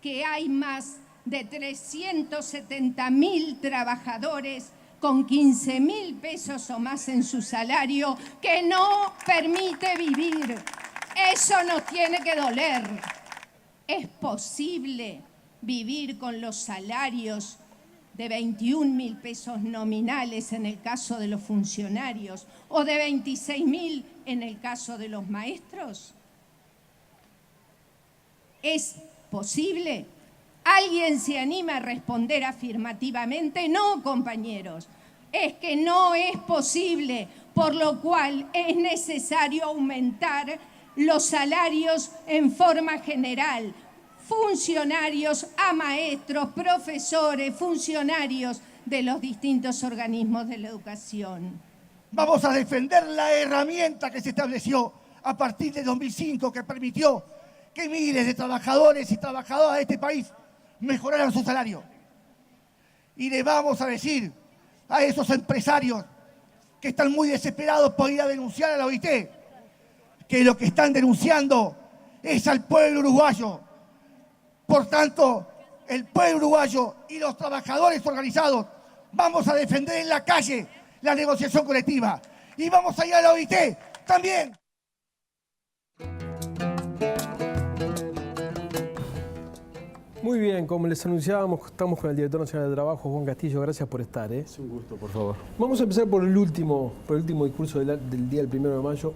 que hay más de 370.000 trabajadores con 15.000 pesos o más en su salario que no permite vivir. Eso nos tiene que doler. ¿Es posible vivir con los salarios de 21.000 pesos nominales en el caso de los funcionarios o de 26.000 en el caso de los maestros? ¿Es posible? ¿Alguien se anima a responder afirmativamente? No, compañeros, es que no es posible, por lo cual es necesario aumentar los salarios en forma general, funcionarios a maestros, profesores, funcionarios de los distintos organismos de la educación. Vamos a defender la herramienta que se estableció a partir de 2005, que permitió que miles de trabajadores y trabajadoras de este país mejoraran su salario. Y le vamos a decir a esos empresarios que están muy desesperados por ir a denunciar a la OIT, que lo que están denunciando es al pueblo uruguayo. Por tanto, el pueblo uruguayo y los trabajadores organizados vamos a defender en la calle la negociación colectiva. Y vamos a ir a la OIT también. Muy bien, como les anunciábamos, estamos con el director nacional de Trabajo, Juan Castillo. Gracias por estar. Es un gusto, por favor. Vamos a empezar por el último discurso del día del 1 de mayo.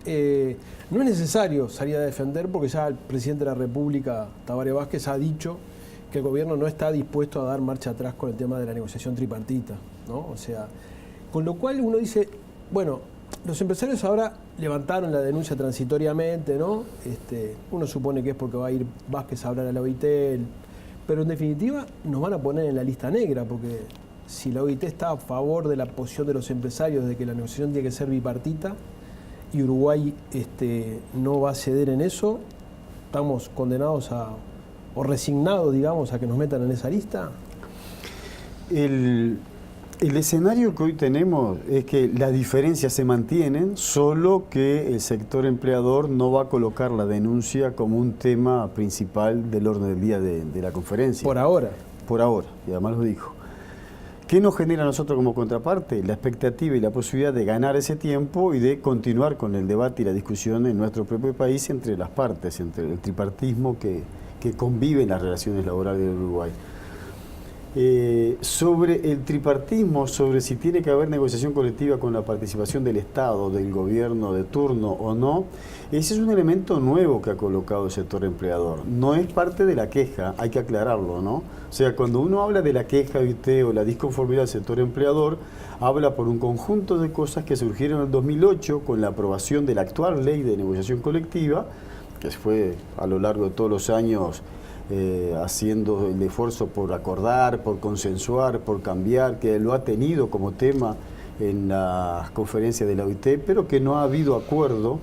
No es necesario salir a defender porque ya el presidente de la República, Tabaré Vázquez, ha dicho que el gobierno no está dispuesto a dar marcha atrás con el tema de la negociación tripartita, ¿no? O sea, con lo cual uno dice, bueno, los empresarios ahora levantaron la denuncia transitoriamente, ¿no? Uno supone que es porque va a ir Vázquez a hablar a la OIT, pero en definitiva nos van a poner en la lista negra, porque si la OIT está a favor de la posición de los empresarios de que la negociación tiene que ser bipartita y Uruguay no va a ceder en eso, estamos condenados o resignados, digamos, a que nos metan en esa lista. El escenario que hoy tenemos es que las diferencias se mantienen, solo que el sector empleador no va a colocar la denuncia como un tema principal del orden del día de la conferencia. Por ahora. Por ahora, y además lo dijo. ¿Qué nos genera a nosotros como contraparte? La expectativa y la posibilidad de ganar ese tiempo y de continuar con el debate y la discusión en nuestro propio país entre las partes, entre el tripartismo que convive en las relaciones laborales de Uruguay. Sobre el tripartismo, sobre si tiene que haber negociación colectiva con la participación del Estado, del gobierno de turno o no, ese es un elemento nuevo que ha colocado el sector empleador. No es parte de la queja, hay que aclararlo, ¿no? O sea, cuando uno habla de la queja OIT o la disconformidad del sector empleador, habla por un conjunto de cosas que surgieron en el 2008 con la aprobación de la actual ley de negociación colectiva, que fue a lo largo de todos los años haciendo el esfuerzo por acordar, por consensuar, por cambiar, que lo ha tenido como tema en las conferencias de la OIT, pero que no ha habido acuerdo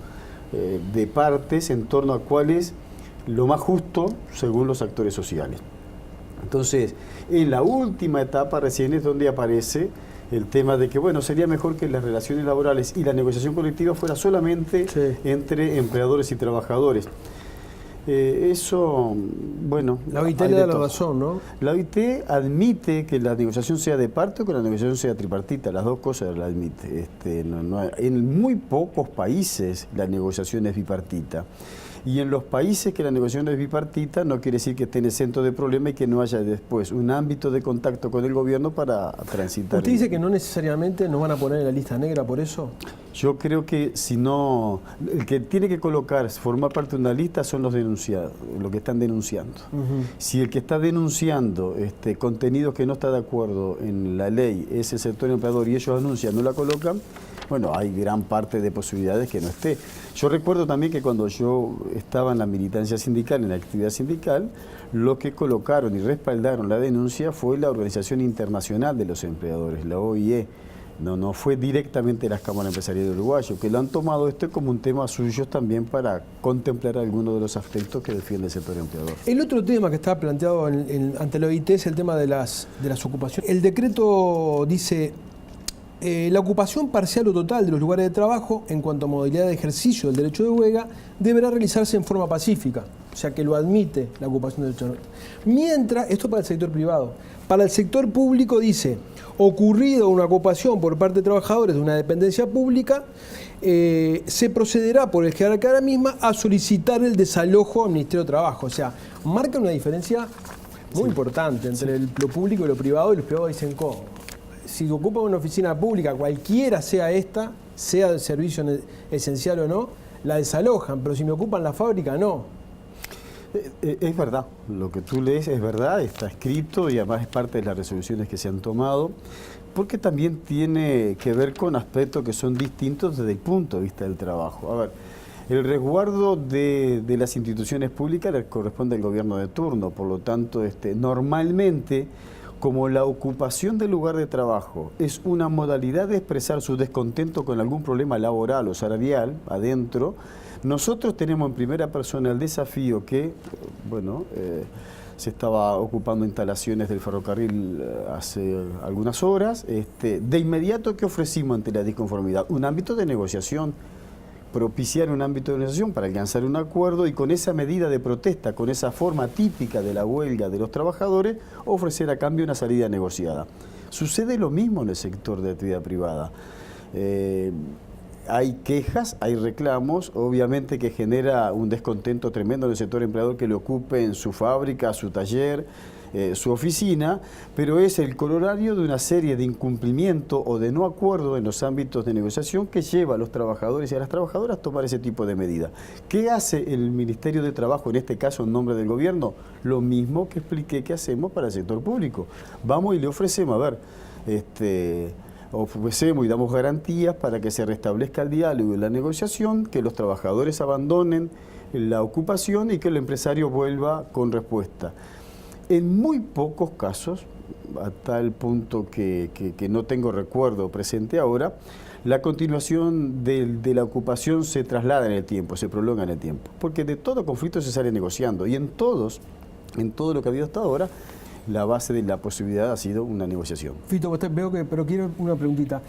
de partes en torno a cuál es lo más justo según los actores sociales. Entonces, en la última etapa recién es donde aparece el tema de que, bueno, sería mejor que las relaciones laborales y la negociación colectiva fuera solamente entre empleadores y trabajadores. Eso, bueno... La OIT le da la razón, ¿no? La OIT admite que la negociación sea de parte o que la negociación sea tripartita, las dos cosas la admite. En muy pocos países la negociación es bipartita. Y en los países que la negociación es bipartita no quiere decir que esté en el centro del problema y que no haya después un ámbito de contacto con el gobierno para transitar. ¿Usted dice que no necesariamente nos van a poner en la lista negra por eso? Yo creo que si no, el que tiene que colocar, formar parte de una lista son los denunciados, los que están denunciando. Si el que está denunciando contenidos que no está de acuerdo en la ley es el sector empleador y ellos anuncian, no la colocan, bueno, hay gran parte de posibilidades que no esté. Yo recuerdo también que cuando yo estaba en la militancia sindical, en la actividad sindical, lo que colocaron y respaldaron la denuncia fue la Organización Internacional de los Empleadores, la OIE. No fue directamente las cámaras empresariales de Uruguay, que lo han tomado como un tema suyo también para contemplar algunos de los aspectos que defiende el sector empleador. El otro tema que está planteado ante la OIT es el tema de las ocupaciones. El decreto dice La ocupación parcial o total de los lugares de trabajo en cuanto a modalidad de ejercicio del derecho de huelga deberá realizarse en forma pacífica, o sea que lo admite la ocupación del derecho. Mientras, esto para el sector privado, para el sector público dice, ocurrido una ocupación por parte de trabajadores de una dependencia pública, se procederá por el jerarca de la misma a solicitar el desalojo al Ministerio de Trabajo. O sea, marca una diferencia muy importante entre lo público y lo privado, y los privados dicen, ¿cómo? Si ocupa una oficina pública, cualquiera sea esta, sea de servicio esencial o no, la desalojan, pero si me ocupan la fábrica, no. Es verdad, lo que tú lees es verdad, está escrito y además es parte de las resoluciones que se han tomado, porque también tiene que ver con aspectos que son distintos desde el punto de vista del trabajo. A ver, el resguardo de las instituciones públicas le corresponde al gobierno de turno, por lo tanto, normalmente, como la ocupación del lugar de trabajo es una modalidad de expresar su descontento con algún problema laboral o salarial adentro, nosotros tenemos en primera persona el desafío que, se estaba ocupando instalaciones del ferrocarril hace algunas horas, de inmediato, ¿qué ofrecimos ante la disconformidad? Un ámbito de negociación, propiciar un ámbito de negociación para alcanzar un acuerdo y con esa medida de protesta, con esa forma típica de la huelga de los trabajadores, ofrecer a cambio una salida negociada. Sucede lo mismo en el sector de actividad privada. Hay quejas, hay reclamos, obviamente que genera un descontento tremendo en el sector empleador que le ocupe en su fábrica, su taller, su oficina, pero es el corolario de una serie de incumplimiento o de no acuerdo en los ámbitos de negociación que lleva a los trabajadores y a las trabajadoras a tomar ese tipo de medidas. ¿Qué hace el Ministerio de Trabajo, en este caso en nombre del gobierno? Lo mismo que expliqué que hacemos para el sector público. Vamos y le ofrecemos, ofrecemos y damos garantías para que se restablezca el diálogo y la negociación, que los trabajadores abandonen la ocupación y que el empresario vuelva con respuesta. En muy pocos casos, a tal punto que no tengo recuerdo presente ahora, la continuación de la ocupación se traslada en el tiempo, se prolonga en el tiempo. Porque de todo conflicto se sale negociando y en todo lo que ha habido hasta ahora, la base de la posibilidad ha sido una negociación. Fito, pero quiero una preguntita.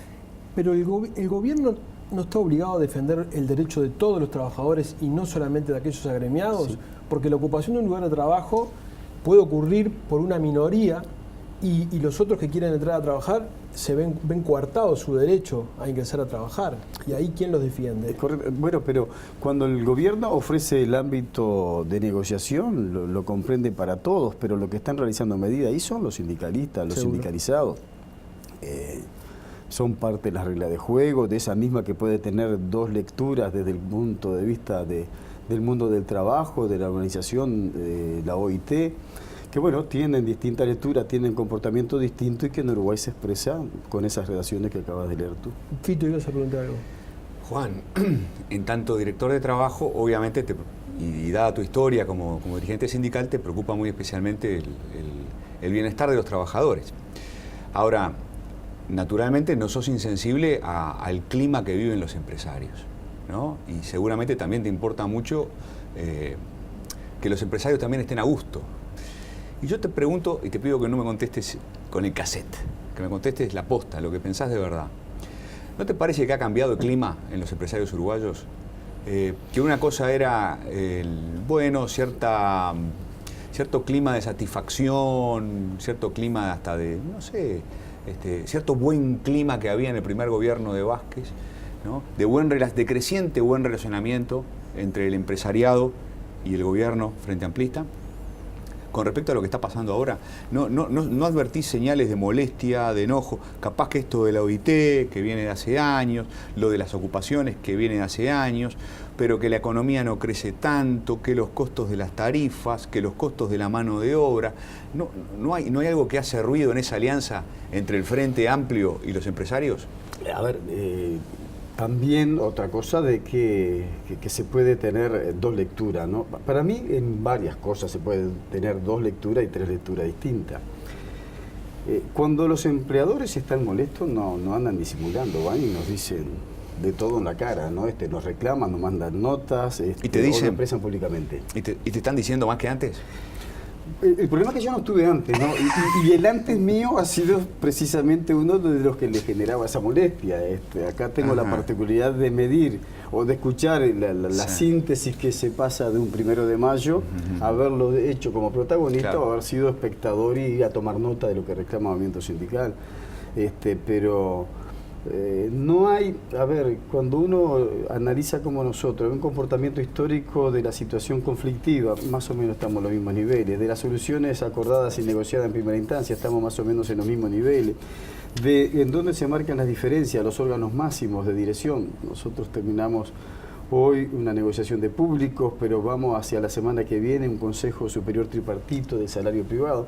Pero el gobierno no está obligado a defender el derecho de todos los trabajadores y no solamente de aquellos agremiados, sí. Porque la ocupación de un lugar de trabajo puede ocurrir por una minoría y los otros que quieren entrar a trabajar se ven coartados su derecho a ingresar a trabajar. ¿Y ahí quién los defiende? Bueno, pero cuando el gobierno ofrece el ámbito de negociación, lo comprende para todos, pero lo que están realizando medidas ahí son los sindicalistas, los ¿seguro? Sindicalizados. Son parte de las reglas de juego, de esa misma que puede tener dos lecturas desde el punto de vista del mundo del trabajo, de la organización, de la OIT, que tienen distintas lecturas, tienen comportamientos distintos y que en Uruguay se expresa con esas relaciones que acabas de leer tú. Fito, ibas a preguntar algo. Juan, en tanto director de trabajo, obviamente, y dada tu historia como dirigente sindical, te preocupa muy especialmente el bienestar de los trabajadores. Ahora, naturalmente no sos insensible al clima que viven los empresarios, ¿no? Y seguramente también te importa mucho que los empresarios también estén a gusto. Y yo te pregunto, y te pido que no me contestes con el cassette, que me contestes la posta, lo que pensás de verdad. ¿No te parece que ha cambiado el clima en los empresarios uruguayos? Que una cosa era, cierto clima de satisfacción, cierto clima hasta de, cierto buen clima que había en el primer gobierno de Vázquez, ¿no? De creciente buen relacionamiento entre el empresariado y el gobierno frente amplista. Con respecto a lo que está pasando ahora, no advertís señales de molestia, de enojo. Capaz que esto de la OIT, que viene de hace años, lo de las ocupaciones, que viene de hace años, pero que la economía no crece tanto, que los costos de las tarifas, que los costos de la mano de obra. ¿No hay algo que hace ruido en esa alianza entre el Frente Amplio y los empresarios? A ver, también otra cosa de que se puede tener dos lecturas, ¿no? Para mí en varias cosas se pueden tener dos lecturas y tres lecturas distintas. Cuando los empleadores están molestos no andan disimulando, van y nos dicen de todo en la cara, ¿no? Nos reclaman, nos mandan notas, ¿y te dicen? o lo expresan públicamente. ¿Y te están diciendo más que antes? El problema es que yo no estuve antes, ¿no? Y el antes mío ha sido precisamente uno de los que le generaba esa molestia. Acá tengo la particularidad de medir o de escuchar la síntesis que se pasa de un 1 de mayo, haberlo hecho como protagonista o haber sido espectador y ir a tomar nota de lo que reclama el movimiento sindical. Pero no hay, a ver, cuando uno analiza como nosotros un comportamiento histórico de la situación conflictiva, más o menos estamos en los mismos niveles, de las soluciones acordadas y negociadas en primera instancia, estamos más o menos en los mismos niveles, de en dónde se marcan las diferencias, los órganos máximos de dirección. Nosotros terminamos hoy una negociación de públicos, pero vamos hacia la semana que viene un Consejo Superior Tripartito de Salario Privado.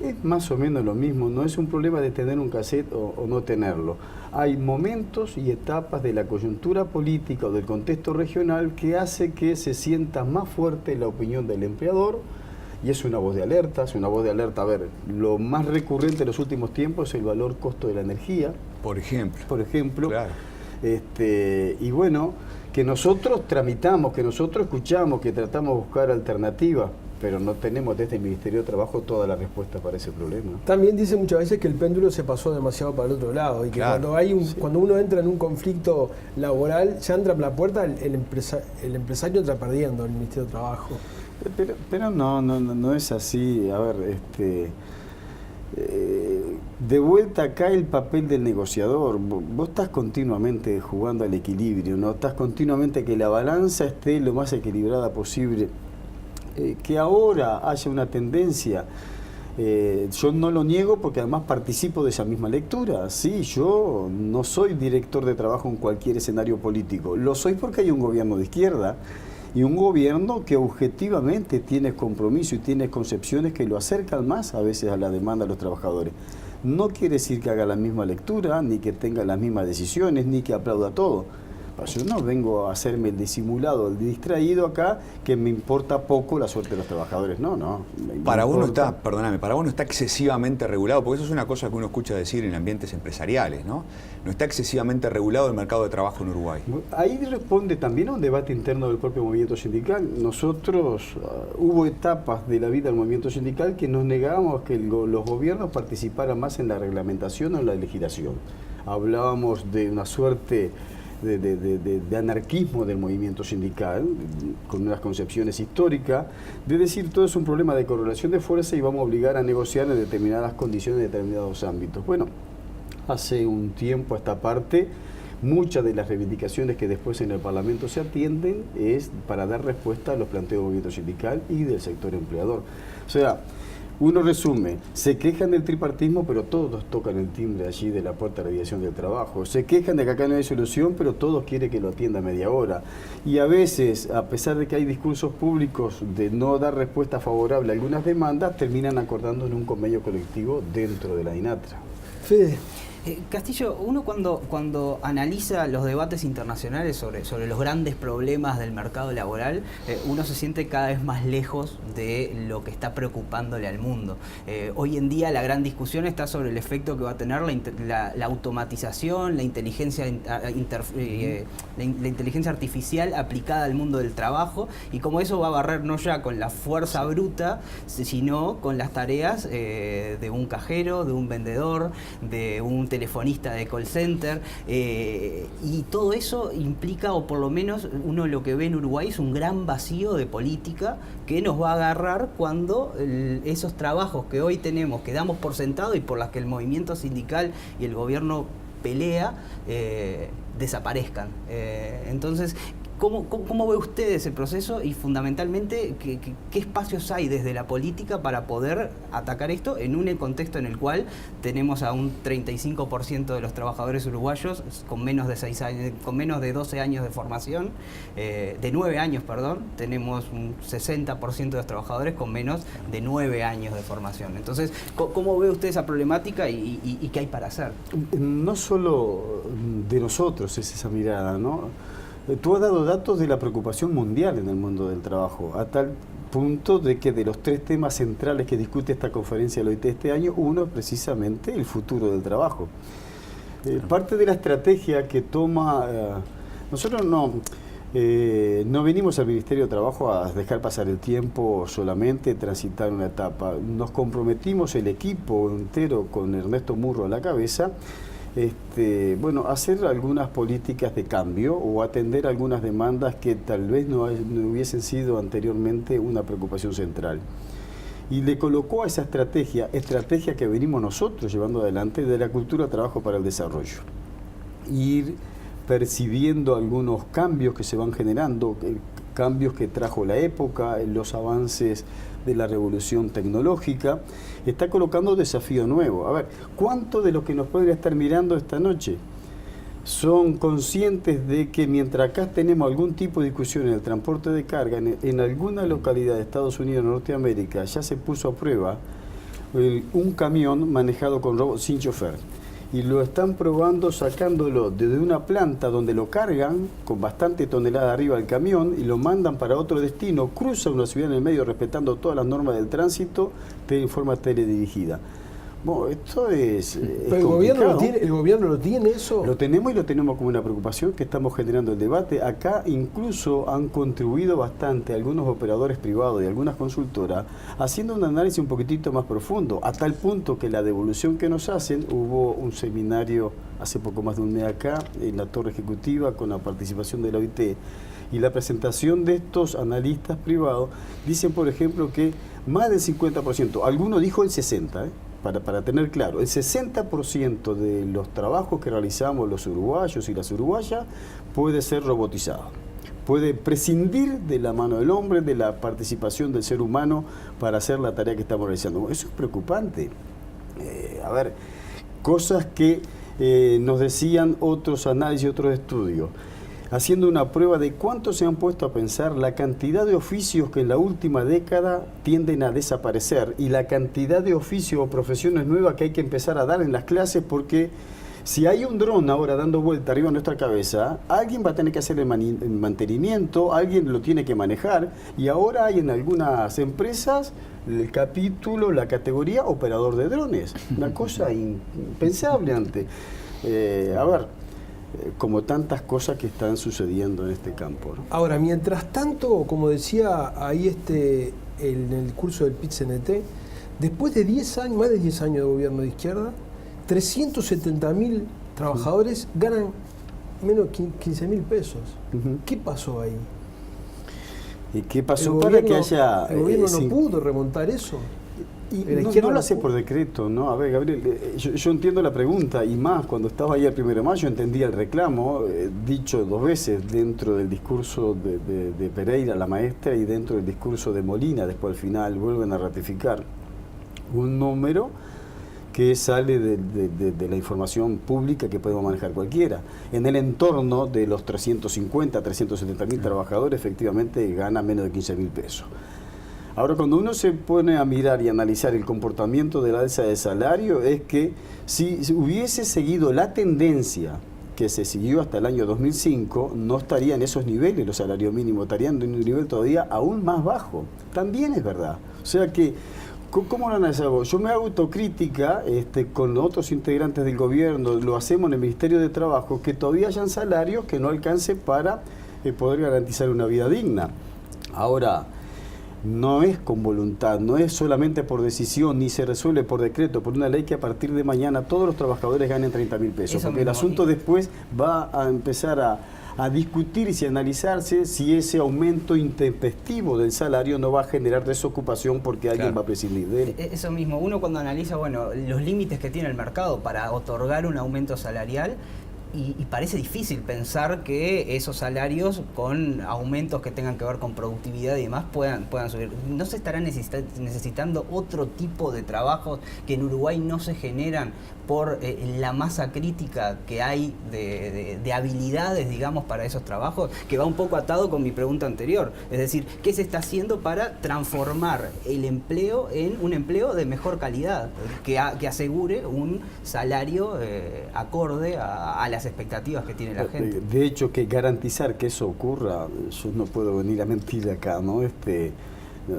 Es más o menos lo mismo, no es un problema de tener un cassette o no tenerlo. Hay momentos y etapas de la coyuntura política o del contexto regional que hace que se sienta más fuerte la opinión del empleador, y es una voz de alerta, a ver, lo más recurrente en los últimos tiempos es el valor costo de la energía. Por ejemplo. Claro. Y bueno, que nosotros tramitamos, que nosotros escuchamos, que tratamos de buscar alternativas, pero no tenemos desde el Ministerio de Trabajo toda la respuesta para ese problema. También dice muchas veces que el péndulo se pasó demasiado para el otro lado y que cuando uno entra en un conflicto laboral, ya entra por la puerta, el empresario entra perdiendo el Ministerio de Trabajo. Pero no es así. A ver, de vuelta acá el papel del negociador. Vos estás continuamente jugando al equilibrio, ¿no? Estás continuamente que la balanza esté lo más equilibrada posible. Que ahora haya una tendencia, yo no lo niego porque además participo de esa misma lectura. Sí, yo no soy director de trabajo en cualquier escenario político, lo soy porque hay un gobierno de izquierda y un gobierno que objetivamente tiene compromiso y tiene concepciones que lo acercan más a veces a la demanda de los trabajadores. No quiere decir que haga la misma lectura, ni que tenga las mismas decisiones, ni que aplauda todo. Yo no vengo a hacerme el disimulado, el distraído acá, que me importa poco la suerte de los trabajadores. Para vos no está excesivamente regulado, porque eso es una cosa que uno escucha decir en ambientes empresariales, ¿no? No está excesivamente regulado el mercado de trabajo en Uruguay. Ahí responde también a un debate interno del propio movimiento sindical. Nosotros, hubo etapas de la vida del movimiento sindical que nos negábamos que los gobiernos participaran más en la reglamentación o en la legislación. Hablábamos de una suerte de anarquismo del movimiento sindical, con unas concepciones históricas, de decir todo es un problema de correlación de fuerza y vamos a obligar a negociar en determinadas condiciones, en determinados ámbitos. Bueno, hace un tiempo a esta parte, muchas de las reivindicaciones que después en el Parlamento se atienden es para dar respuesta a los planteos del movimiento sindical y del sector empleador. O sea, uno resume, se quejan del tripartismo, pero todos tocan el timbre allí de la puerta de la dirección del trabajo. Se quejan de que acá no hay solución, pero todos quieren que lo atienda a media hora. Y a veces, a pesar de que hay discursos públicos de no dar respuesta favorable a algunas demandas, terminan acordando en un convenio colectivo dentro de la INATRA. Fede. Castillo, uno cuando analiza los debates internacionales sobre los grandes problemas del mercado laboral, uno se siente cada vez más lejos de lo que está preocupándole al mundo. Hoy en día la gran discusión está sobre el efecto que va a tener la automatización, la inteligencia artificial aplicada al mundo del trabajo, y cómo eso va a barrer no ya con la fuerza bruta, sino con las tareas de un cajero, de un vendedor, de un telefonista de call center, y todo eso implica, o por lo menos uno lo que ve en Uruguay es un gran vacío de política que nos va a agarrar cuando esos trabajos que hoy tenemos, que damos por sentado y por las que el movimiento sindical y el gobierno pelea, desaparezcan. Entonces, ¿cómo ve usted ese proceso y fundamentalmente qué espacios hay desde la política para poder atacar esto en un contexto en el cual tenemos a un 35% de los trabajadores uruguayos con menos de 6 años, con menos de 12 años de formación, de 9 años, perdón, tenemos un 60% de los trabajadores con menos de 9 años de formación. Entonces, ¿cómo ve usted esa problemática y qué hay para hacer? No solo de nosotros es esa mirada, ¿no? Tú has dado datos de la preocupación mundial en el mundo del trabajo, a tal punto de que de los 3 temas centrales que discute esta conferencia de la OIT este año, uno es precisamente el futuro del trabajo. Parte de la estrategia que toma, nosotros no, No venimos al Ministerio de Trabajo a dejar pasar el tiempo solamente, transitar una etapa. Nos comprometimos el equipo entero con Ernesto Murro a la cabeza, bueno, hacer algunas políticas de cambio o atender algunas demandas que tal vez no hubiesen sido anteriormente una preocupación central. Y le colocó a esa estrategia que venimos nosotros llevando adelante, de la cultura trabajo para el desarrollo. Ir percibiendo algunos cambios que se van generando, cambios que trajo la época, los avances de la revolución tecnológica, está colocando desafío nuevo. A ver, ¿cuántos de los que nos pueden estar mirando esta noche son conscientes de que mientras acá tenemos algún tipo de discusión en el transporte de carga, en alguna localidad de Estados Unidos, Norteamérica, ya se puso a prueba un camión manejado con robots sin chofer? Y lo están probando sacándolo desde una planta donde lo cargan con bastante tonelada arriba del camión y lo mandan para otro destino, cruza una ciudad en el medio respetando todas las normas del tránsito en forma teledirigida. Bueno, esto es ¿Pero el gobierno lo tiene eso? Lo tenemos y lo tenemos como una preocupación que estamos generando el debate. Acá incluso han contribuido bastante algunos operadores privados y algunas consultoras haciendo un análisis un poquitito más profundo, a tal punto que la devolución que nos hacen, hubo un seminario hace poco más de un mes acá en la Torre Ejecutiva con la participación de la OIT, y la presentación de estos analistas privados dicen, por ejemplo, que más del 50%, alguno dijo el 60%, para tener claro, el 60% de los trabajos que realizamos los uruguayos y las uruguayas puede ser robotizado. Puede prescindir de la mano del hombre, de la participación del ser humano para hacer la tarea que estamos realizando. Eso es preocupante. A ver, cosas que nos decían otros análisis, otros estudios, haciendo una prueba de cuánto se han puesto a pensar la cantidad de oficios que en la última década tienden a desaparecer y la cantidad de oficios o profesiones nuevas que hay que empezar a dar en las clases, porque si hay un dron ahora dando vuelta arriba de nuestra cabeza, alguien va a tener que hacer el mantenimiento, alguien lo tiene que manejar, y ahora hay en algunas empresas el capítulo, la categoría operador de drones, una cosa impensable antes. A ver, como tantas cosas que están sucediendo en este campo, ¿no? Ahora, mientras tanto, como decía ahí en el curso del PIT-CNT, después de 10 años, más de 10 años de gobierno de izquierda, 370.000 trabajadores ganan menos de 15.000 pesos. ¿Qué pasó ahí? ¿Y qué pasó para que haya...? ¿El gobierno no pudo remontar eso? Y no lo hace por decreto, ¿no? A ver, Gabriel, yo entiendo la pregunta, y más cuando estaba ahí el 1 de mayo entendía el reclamo, dicho 2 veces dentro del discurso de Pereira, la maestra, y dentro del discurso de Molina. Después al final vuelven a ratificar un número que sale de la información pública que podemos manejar cualquiera. En el entorno de los 370.000 trabajadores, efectivamente gana menos de 15.000 pesos. Ahora, cuando uno se pone a mirar y analizar el comportamiento del alza de salario, es que si hubiese seguido la tendencia que se siguió hasta el año 2005, no estarían esos niveles, los salarios mínimos, estarían en un nivel todavía aún más bajo. También es verdad. O sea que, ¿cómo lo analizamos? Yo me hago autocrítica con otros integrantes del gobierno, lo hacemos en el Ministerio de Trabajo, que todavía hayan salarios que no alcancen para poder garantizar una vida digna. Ahora, no es con voluntad, no es solamente por decisión, ni se resuelve por decreto, por una ley que a partir de mañana todos los trabajadores ganen 30.000 pesos. Porque el asunto después va a empezar a discutirse y a analizarse si ese aumento intempestivo del salario no va a generar desocupación porque alguien va a prescindir de él. Eso mismo, uno cuando analiza los límites que tiene el mercado para otorgar un aumento salarial, y parece difícil pensar que esos salarios con aumentos que tengan que ver con productividad y demás puedan subir. ¿No se estará necesitando otro tipo de trabajos que en Uruguay no se generan por la masa crítica que hay de habilidades, digamos, para esos trabajos? Que va un poco atado con mi pregunta anterior. Es decir, ¿qué se está haciendo para transformar el empleo en un empleo de mejor calidad, que asegure un salario acorde a las expectativas que tiene la gente? De hecho, que garantizar que eso ocurra, yo no puedo venir a mentir acá, ¿no?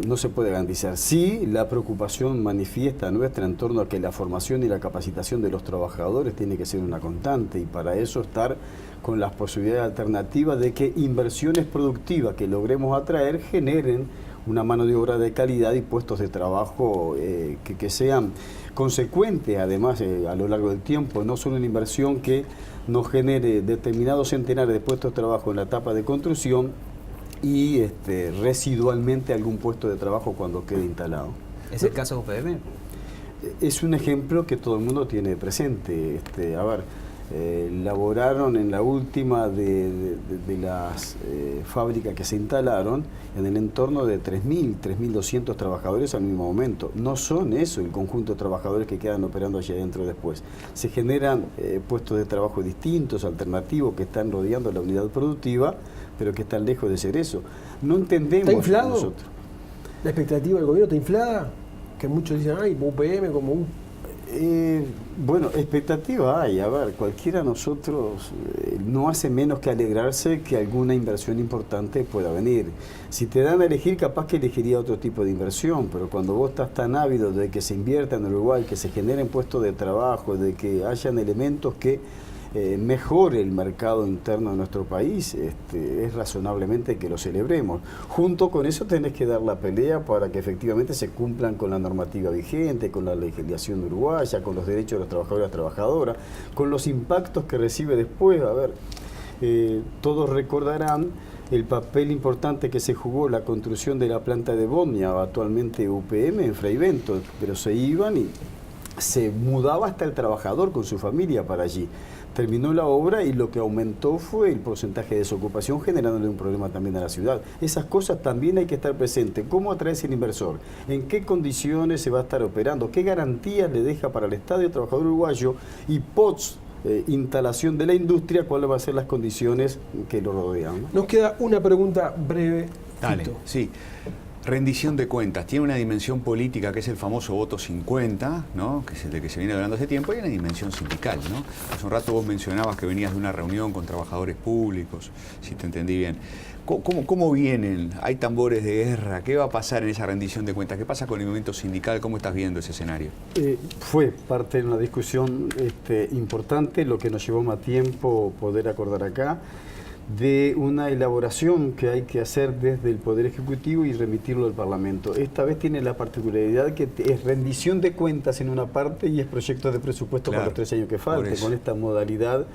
no se puede garantizar. Sí, la preocupación manifiesta nuestra en torno a que la formación y la capacitación de los trabajadores tiene que ser una constante, y para eso estar con las posibilidades alternativas de que inversiones productivas que logremos atraer generen una mano de obra de calidad y puestos de trabajo que sean consecuentes, además, a lo largo del tiempo, no solo una inversión que nos genere determinados centenares de puestos de trabajo en la etapa de construcción y residualmente algún puesto de trabajo cuando quede instalado. ¿Es el caso de UPM? Es un ejemplo que todo el mundo tiene presente. Laboraron en la última de las fábricas que se instalaron en el entorno de 3.000, 3.200 trabajadores al mismo momento. No son eso el conjunto de trabajadores que quedan operando allá adentro después. Se generan puestos de trabajo distintos, alternativos, que están rodeando la unidad productiva, pero que están lejos de ser eso. No entendemos. ¿Está inflado? Nosotros. ¿La expectativa del gobierno está inflada? Que muchos dicen, ay, UPM como un... Bueno, expectativa hay. A ver, cualquiera de nosotros no hace menos que alegrarse que alguna inversión importante pueda venir. Si te dan a elegir, capaz que elegiría otro tipo de inversión, pero cuando vos estás tan ávido de que se invierta en Uruguay, que se generen puestos de trabajo, de que hayan elementos que mejore el mercado interno de nuestro país, es razonablemente que lo celebremos. Junto con eso tenés que dar la pelea para que efectivamente se cumplan con la normativa vigente, con la legislación uruguaya, con los derechos de los trabajadores y las trabajadoras, con los impactos que recibe después. A ver, todos recordarán el papel importante que se jugó la construcción de la planta de Bodnia, actualmente UPM, en Fray Bento, pero se iban y se mudaba hasta el trabajador con su familia para allí. Terminó la obra y lo que aumentó fue el porcentaje de desocupación, generándole un problema también a la ciudad. Esas cosas también hay que estar presentes. ¿Cómo atrae el inversor? ¿En qué condiciones se va a estar operando? ¿Qué garantías le deja para el Estado y el trabajador uruguayo? Y post instalación de la industria, ¿cuáles van a ser las condiciones que lo rodean? Nos queda una pregunta breve. Dale, Fito. sí. Rendición de cuentas. Tiene una dimensión política que es el famoso voto 50, ¿no? Que es el de que se viene hablando hace tiempo, y una dimensión sindical, ¿no? Hace un rato vos mencionabas que venías de una reunión con trabajadores públicos, si te entendí bien. ¿Cómo vienen? ¿Hay tambores de guerra? ¿Qué va a pasar en esa rendición de cuentas? ¿Qué pasa con el movimiento sindical? ¿Cómo estás viendo ese escenario? Fue parte de una discusión importante, lo que nos llevó más tiempo poder acordar acá, de una elaboración que hay que hacer desde el Poder Ejecutivo y remitirlo al Parlamento. Esta vez tiene la particularidad que es rendición de cuentas en una parte y es proyecto de presupuesto para los 3 años que falten, con esta modalidad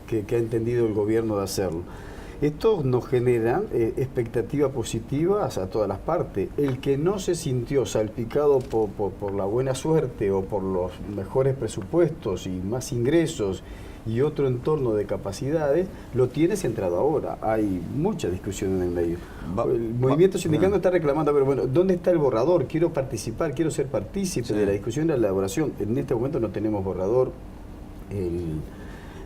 que ha entendido el gobierno de hacerlo. Esto nos genera expectativas positivas a todas las partes. El que no se sintió salpicado por la buena suerte o por los mejores presupuestos y más ingresos y otro entorno de capacidades, lo tiene centrado ahora. Hay mucha discusión en el medio. El movimiento sindical está reclamando, pero bueno, ¿dónde está el borrador? Quiero participar, quiero ser partícipe de la discusión y de la elaboración. En este momento no tenemos borrador.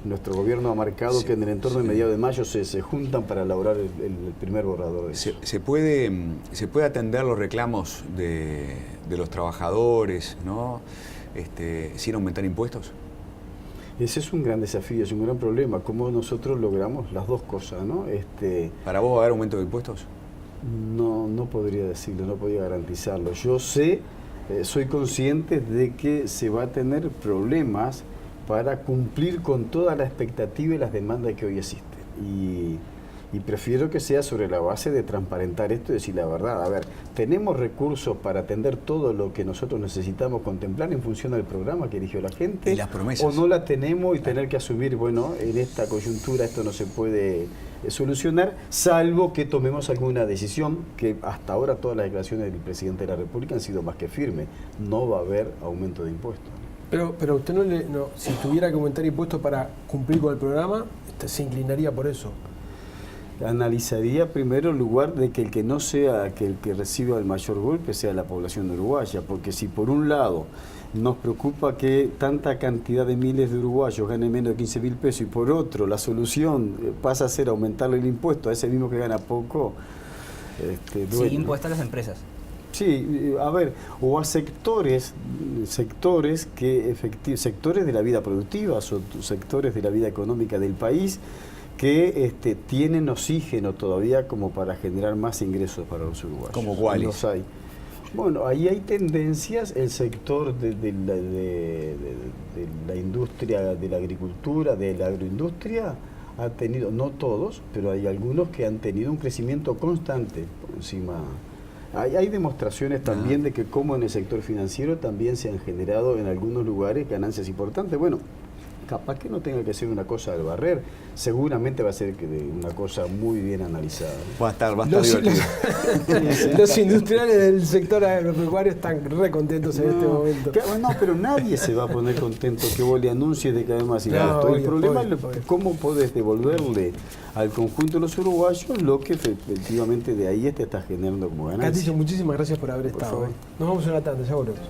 Nuestro gobierno ha marcado que en el entorno de mediados de mayo se juntan para elaborar el primer borrador. ¿Se puede atender los reclamos de los trabajadores, ¿no? Sin aumentar impuestos? Ese es un gran desafío, es un gran problema. ¿Cómo nosotros logramos las dos cosas, ¿no? ¿Para vos va a haber aumento de impuestos? No podría decirlo, no podría garantizarlo. Yo sé, soy consciente de que se va a tener problemas para cumplir con toda la expectativa y las demandas que hoy existen. Y prefiero que sea sobre la base de transparentar esto y decir la verdad. A ver, ¿tenemos recursos para atender todo lo que nosotros necesitamos contemplar en función del programa que eligió la gente? Y las promesas. ¿O no la tenemos y tener que asumir, bueno, en esta coyuntura esto no se puede solucionar, salvo que tomemos alguna decisión, que hasta ahora todas las declaraciones del presidente de la República han sido más que firmes? No va a haber aumento de impuestos. Pero usted si tuviera que aumentar impuestos para cumplir con el programa, se inclinaría por eso. Analizaría primero el lugar de que el que no sea que el que reciba el mayor golpe sea la población uruguaya, porque si por un lado nos preocupa que tanta cantidad de miles de uruguayos ganen menos de 15.000 pesos y por otro la solución pasa a ser aumentarle el impuesto a ese mismo que gana poco, sí, impuesto a las empresas. Sí, a ver, o a sectores de la vida productiva, sectores de la vida económica del país, que tienen oxígeno todavía como para generar más ingresos para los uruguayos. ¿Como cuáles? Los hay. Bueno, ahí hay tendencias, el sector de la industria, de la agricultura, de la agroindustria, ha tenido, no todos, pero hay algunos que han tenido un crecimiento constante por encima. Hay demostraciones también de que como en el sector financiero también se han generado en algunos lugares ganancias importantes. Bueno, capaz que no tenga que ser una cosa al barrer, seguramente va a ser una cosa muy bien analizada. Va a estar divertido. Los industriales del sector agropecuario están re contentos en este momento. No, pero nadie se va a poner contento que vos le anuncies de cada vez más impuestos. El problema es cómo podés devolverle al conjunto de los uruguayos lo que efectivamente de ahí te está generando como ganancia. Castillo, muchísimas gracias por haber estado. Nos vamos a una tanda, ya volvemos.